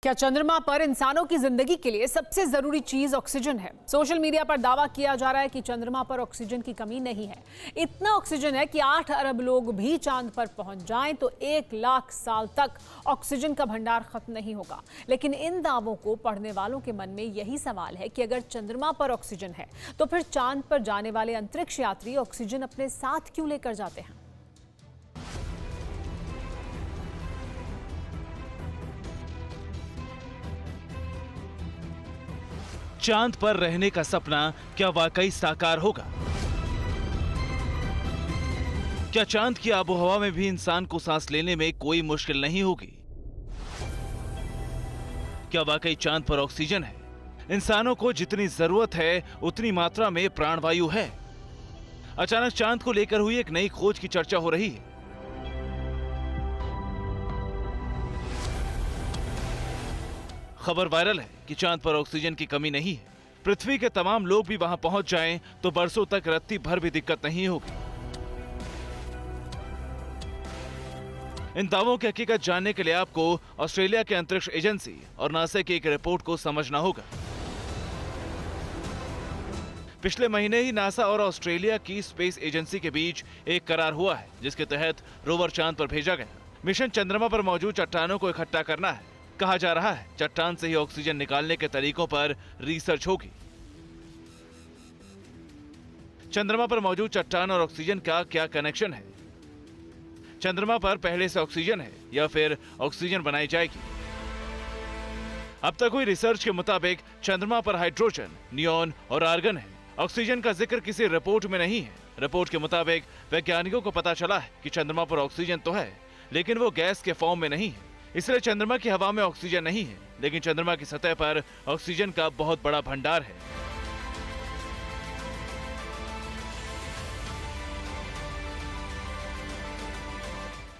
क्या चंद्रमा पर इंसानों की जिंदगी के लिए सबसे जरूरी चीज ऑक्सीजन है? सोशल मीडिया पर दावा किया जा रहा है कि चंद्रमा पर ऑक्सीजन की कमी नहीं है। इतना ऑक्सीजन है कि 8 अरब लोग भी चांद पर पहुंच जाएं तो 1 लाख साल तक ऑक्सीजन का भंडार खत्म नहीं होगा। लेकिन इन दावों को पढ़ने वालों के मन में यही सवाल है कि अगर चंद्रमा पर ऑक्सीजन है तो फिर चांद पर जाने वाले अंतरिक्ष यात्री ऑक्सीजन अपने साथ क्यों लेकर जाते हैं? चांद पर रहने का सपना क्या वाकई साकार होगा? क्या चांद की आबोहवा में भी इंसान को सांस लेने में कोई मुश्किल नहीं होगी? क्या वाकई चांद पर ऑक्सीजन है? इंसानों को जितनी जरूरत है उतनी मात्रा में प्राणवायु है? अचानक चांद को लेकर हुई एक नई खोज की चर्चा हो रही है। खबर वायरल है कि चांद पर ऑक्सीजन की कमी नहीं है। पृथ्वी के तमाम लोग भी वहां पहुंच जाएं तो बरसों तक रत्ती भर भी दिक्कत नहीं होगी। इन दावों की हकीकत जानने के लिए आपको ऑस्ट्रेलिया के अंतरिक्ष एजेंसी और नासा की एक रिपोर्ट को समझना होगा। पिछले महीने ही नासा और ऑस्ट्रेलिया की स्पेस एजेंसी के बीच एक करार हुआ है, जिसके तहत रोवर चांद पर भेजा गया। मिशन चंद्रमा पर मौजूद चट्टानों को इकट्ठा करना है। कहा जा रहा है चट्टान से ही ऑक्सीजन निकालने के तरीकों पर रिसर्च होगी। चंद्रमा पर मौजूद चट्टान और ऑक्सीजन का क्या कनेक्शन है? चंद्रमा पर पहले से ऑक्सीजन है या फिर ऑक्सीजन बनाई जाएगी? अब तक हुई रिसर्च के मुताबिक चंद्रमा पर हाइड्रोजन, नियॉन और आर्गन है। ऑक्सीजन का जिक्र किसी रिपोर्ट में नहीं है। रिपोर्ट के मुताबिक वैज्ञानिकों को पता चला है कि चंद्रमा पर ऑक्सीजन तो है, लेकिन वो गैस के फॉर्म में नहीं है। इसलिए चंद्रमा की हवा में ऑक्सीजन नहीं है, लेकिन चंद्रमा की सतह पर ऑक्सीजन का बहुत बड़ा भंडार है।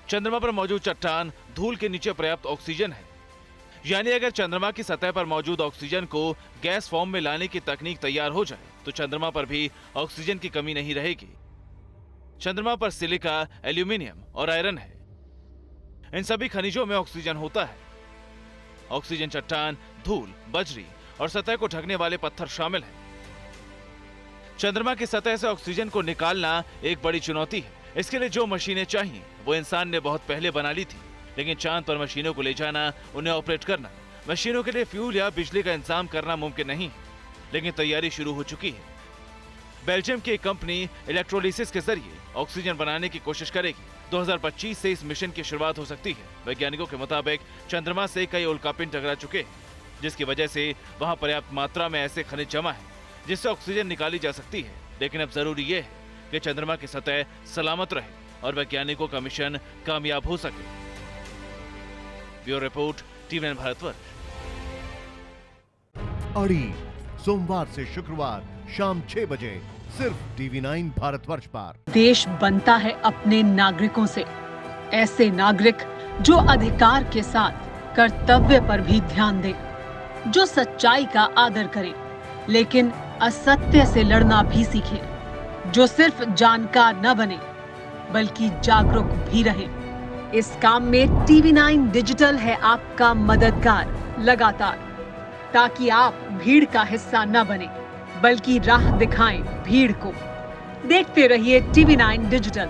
चंद्रमा पर मौजूद चट्टान धूल के नीचे पर्याप्त ऑक्सीजन है। यानी अगर चंद्रमा की सतह पर मौजूद ऑक्सीजन को गैस फॉर्म में लाने की तकनीक तैयार हो जाए तो चंद्रमा पर भी ऑक्सीजन की कमी नहीं रहेगी। चंद्रमा पर सिलिका, एल्यूमिनियम और आयरन है। इन सभी खनिजों में ऑक्सीजन होता है। ऑक्सीजन चट्टान, धूल, बजरी और सतह को ढकने वाले पत्थर शामिल हैं। चंद्रमा की सतह से ऑक्सीजन को निकालना एक बड़ी चुनौती है। इसके लिए जो मशीनें चाहिए वो इंसान ने बहुत पहले बना ली थी, लेकिन चांद पर मशीनों को ले जाना, उन्हें ऑपरेट करना, मशीनों के लिए फ्यूल या बिजली का इंतजाम करना मुमकिन नहीं है, लेकिन तैयारी शुरू हो चुकी है। बेल्जियम की एक कंपनी इलेक्ट्रोलिसिस के जरिए ऑक्सीजन बनाने की कोशिश करेगी। 2025 से इस मिशन की शुरुआत हो सकती है। वैज्ञानिकों के मुताबिक चंद्रमा से कई उल्कापिंड टकरा चुके हैं, जिसकी वजह से वहां पर्याप्त मात्रा में ऐसे खनिज जमा है जिससे ऑक्सीजन निकाली जा सकती है। लेकिन अब जरूरी यह है कि चंद्रमा की सतह सलामत रहे और वैज्ञानिकों का मिशन कामयाब हो सके। Bureau report, TV9 Bharatvarsh. अड़ी सोमवार से शुक्रवार शाम 6 बजे सिर्फ टीवी9 भारतवर्ष पर। देश बनता है अपने नागरिकों से। ऐसे नागरिक जो अधिकार के साथ कर्तव्य पर भी ध्यान दें, जो सच्चाई का आदर करें लेकिन असत्य से लड़ना भी सीखें, जो सिर्फ जानकार न बने बल्कि जागरूक भी रहें। इस काम में टीवी9 डिजिटल है आपका मददगार लगातार, ताकि आप भीड़ का हिस्सा न बने बल्कि राह दिखाएं भीड़ को। देखते रहिए टीवी9 डिजिटल।